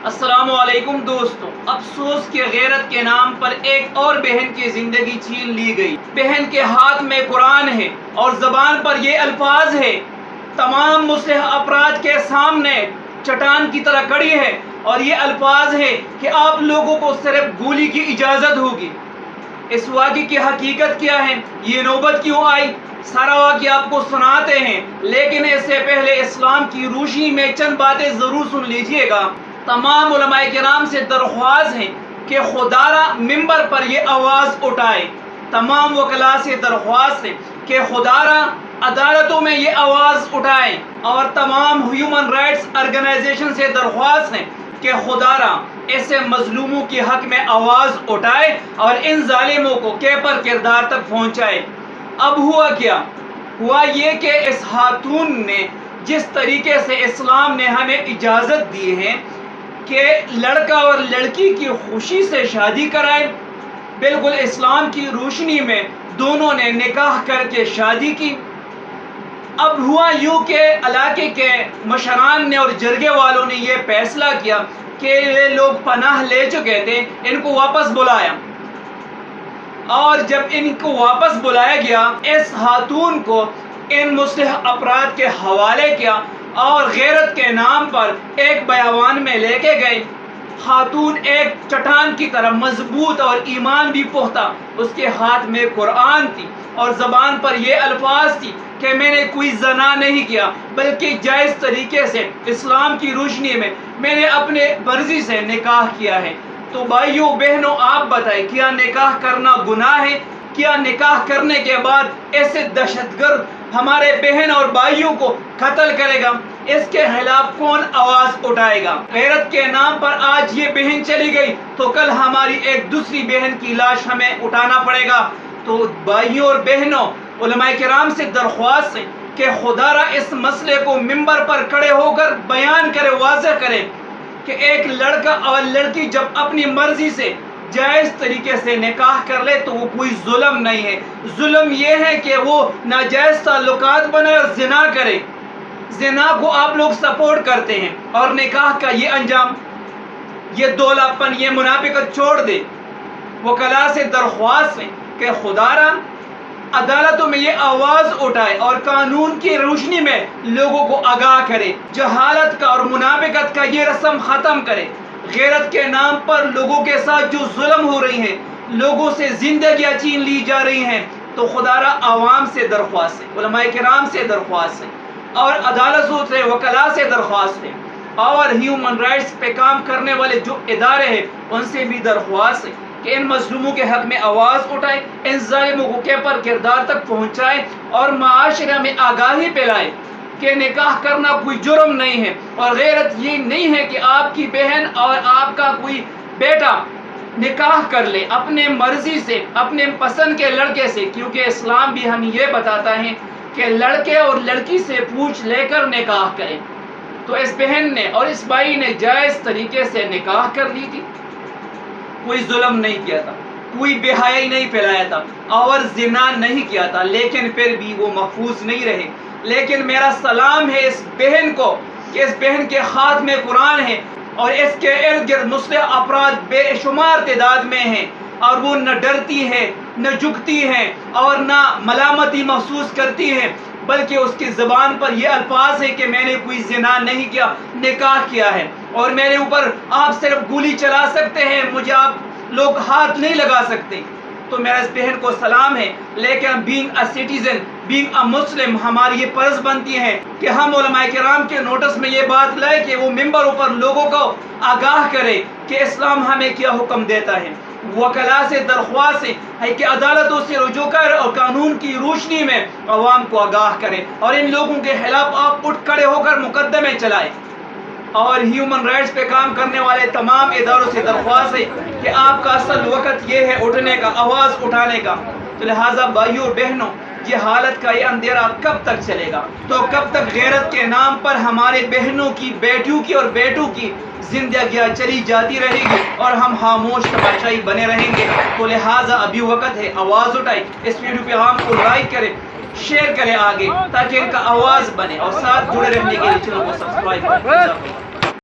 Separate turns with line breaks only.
السلام علیکم دوستوں، افسوس کہ غیرت کے نام پر ایک اور بہن کی زندگی چھین لی گئی۔ بہن کے ہاتھ میں قرآن ہے اور زبان پر یہ الفاظ ہے، تمام مسلح افراد کے سامنے چٹان کی طرح کڑی ہے، اور یہ الفاظ ہے کہ آپ لوگوں کو صرف گولی کی اجازت ہوگی۔ اس واقعے کی حقیقت کیا ہے، یہ نوبت کیوں آئی، سارا واقعہ آپ کو سناتے ہیں، لیکن اس سے پہلے اسلام کی روشنی میں چند باتیں ضرور سن لیجئے گا۔ تمام علماء کرام سے درخواست ہے کہ خدا را ممبر پر یہ آواز اٹھائے۔ تمام وکلاء سے درخواست ہے کہ خدا را عدالتوں میں یہ آواز اٹھائیں، اور تمام ہیومن رائٹس آرگنائزیشن سے درخواست ہے کہ خدا را ایسے مظلوموں کے حق میں آواز اٹھائے اور ان ظالموں کو کیپر کردار تک پہنچائے۔ اب ہوا کیا؟ ہوا یہ کہ اس خاتون نے جس طریقے سے اسلام نے ہمیں اجازت دی ہے کہ لڑکا اور لڑکی کی خوشی سے شادی کرائے، بالکل اسلام کی روشنی میں دونوں نے نکاح کر کے شادی کی۔ اب ہوا یوں کہ علاقے کے مشران نے اور جرگے والوں نے یہ فیصلہ کیا کہ یہ لوگ پناہ لے چکے تھے، ان کو واپس بلایا، اور جب ان کو واپس بلایا گیا اس خاتون کو ان مسلح افراد کے حوالے کیا اور غیرت کے نام پر ایک بیابان میں لے کے گئے۔ خاتون ایک چٹان کی طرح مضبوط اور ایمان بھی پختہ، اس کے ہاتھ میں قرآن تھی اور زبان پر یہ الفاظ تھی کہ میں نے کوئی زنا نہیں کیا، بلکہ جائز طریقے سے اسلام کی روشنی میں نے اپنے مرضی سے نکاح کیا ہے۔ تو بھائیوں بہنوں، آپ بتائیں، کیا نکاح کرنا گناہ ہے؟ کیا نکاح کرنے کے بعد ایسے دہشت گرد ہمارے بہن اور بھائیوں کو قتل کرے گا؟ اس کے خلاف کون آواز اٹھائے گا؟ غیرت کے نام پر آج یہ بہن چلی گئی تو کل ہماری ایک دوسری بہن کی لاش ہمیں اٹھانا پڑے گا۔ تو بھائیوں اور بہنوں، علماء کرام سے درخواست ہے کہ خدا را اس مسئلے کو ممبر پر کھڑے ہو کر بیان کرے، واضح کرے کہ ایک لڑکا اور لڑکی جب اپنی مرضی سے جائز طریقے سے نکاح کر لے تو وہ کوئی ظلم نہیں ہے۔ ظلم یہ ہے کہ وہ ناجائز تعلقات بنائے اور زنا کرے۔ زنا کو آپ لوگ سپورٹ کرتے ہیں، اور نکاح کا یہ انجام، یہ دولا پن، یہ منافقت چھوڑ دے۔ وکلاء سے درخواست ہے کہ خدا را عدالتوں میں یہ آواز اٹھائے اور قانون کی روشنی میں لوگوں کو آگاہ کرے، جہالت کا اور منافقت کا یہ رسم ختم کرے۔ غیرت کے نام پر لوگوں کے ساتھ جو ظلم ہو رہی ہیں، لوگوں سے زندگیاں چھین لی جا رہی ہیں، تو خدا را عوام سے درخواست ہے، علماء کرام سے درخواست ہے، اور عدالتوں سے، وکلاء سے درخواست ہے، اور ہیومن رائٹس پہ کام کرنے والے جو ادارے ہیں ان سے بھی درخواست ہے کہ ان مظلوموں کے حق میں آواز اٹھائے، ان ظالموں کو کیپر کردار تک پہنچائے، اور معاشرے میں آگاہی پھیلائے کہ نکاح کرنا کوئی جرم نہیں ہے، اور غیرت یہ نہیں ہے کہ آپ کی بہن اور آپ کا کوئی بیٹا نکاح کر لے اپنے مرضی سے، اپنے پسند کے لڑکے سے، کیونکہ اسلام بھی ہمیں یہ بتاتا ہے کہ لڑکے اور لڑکی سے پوچھ لے کر نکاح کریں۔ تو اس بہن نے اور اس بھائی نے جائز طریقے سے نکاح کر لی تھی، کوئی ظلم نہیں کیا تھا، کوئی بے حیائی نہیں پھیلایا تھا، اور زنا نہیں کیا تھا، لیکن پھر بھی وہ محفوظ نہیں رہے۔ لیکن میرا سلام ہے اس بہن کو کہ اس بہن کے ہاتھ میں قرآن ہے، اور اس کے ارد گرد مسلح افراد بے شمار تعداد میں ہیں، اور وہ نہ ڈرتی ہے، نہ جھکتی ہے، اور نہ ملامتی محسوس کرتی ہے، بلکہ اس کی زبان پر یہ الفاظ ہے کہ میں نے کوئی زنا نہیں کیا، نکاح کیا ہے، اور میرے اوپر آپ صرف گولی چلا سکتے ہیں، مجھے آپ لوگ ہاتھ نہیں لگا سکتے۔ تو میرا اس بہن کو سلام ہے، لیکن being a citizen, being a Muslim, ہماری یہ فرض بنتی ہے کہ ہم علماء کرام کے نوٹس میں یہ بات لائے کہ وہ ممبروں پر لوگوں کو آگاہ کرے کہ اسلام ہمیں کیا حکم دیتا ہے۔ وکلاء سے درخواست ہے کہ عدالتوں سے رجوع کر اور قانون کی روشنی میں عوام کو آگاہ کرے، اور ان لوگوں کے خلاف آپ اٹھ کھڑے ہو کر مقدمے چلائیں۔ اور ہیومن رائٹس پہ کام کرنے والے تمام اداروں سے درخواست ہے کہ آپ کا اصل وقت یہ ہے اٹھنے کا، آواز اٹھانے کا۔ تو لہٰذا بھائیوں اور بہنوں، یہ حالت کا یہ اندھیرا کب تک چلے گا؟ تو کب تک غیرت کے نام پر ہمارے بہنوں کی، بیٹیوں کی اور بیٹوں کی زندگیاں چلی جاتی رہے گی اور ہم خاموش تماشائی بنے رہیں گے؟ تو لہٰذا ابھی وقت ہے، آواز اٹھائیں، اس ویڈیو پہ ہم کو لائک کریں، شیئر کریں آگے، تاکہ ان کا آواز بنے، اور ساتھ جڑے رہنے کے لیے چینل کو سبسکرائب کریں۔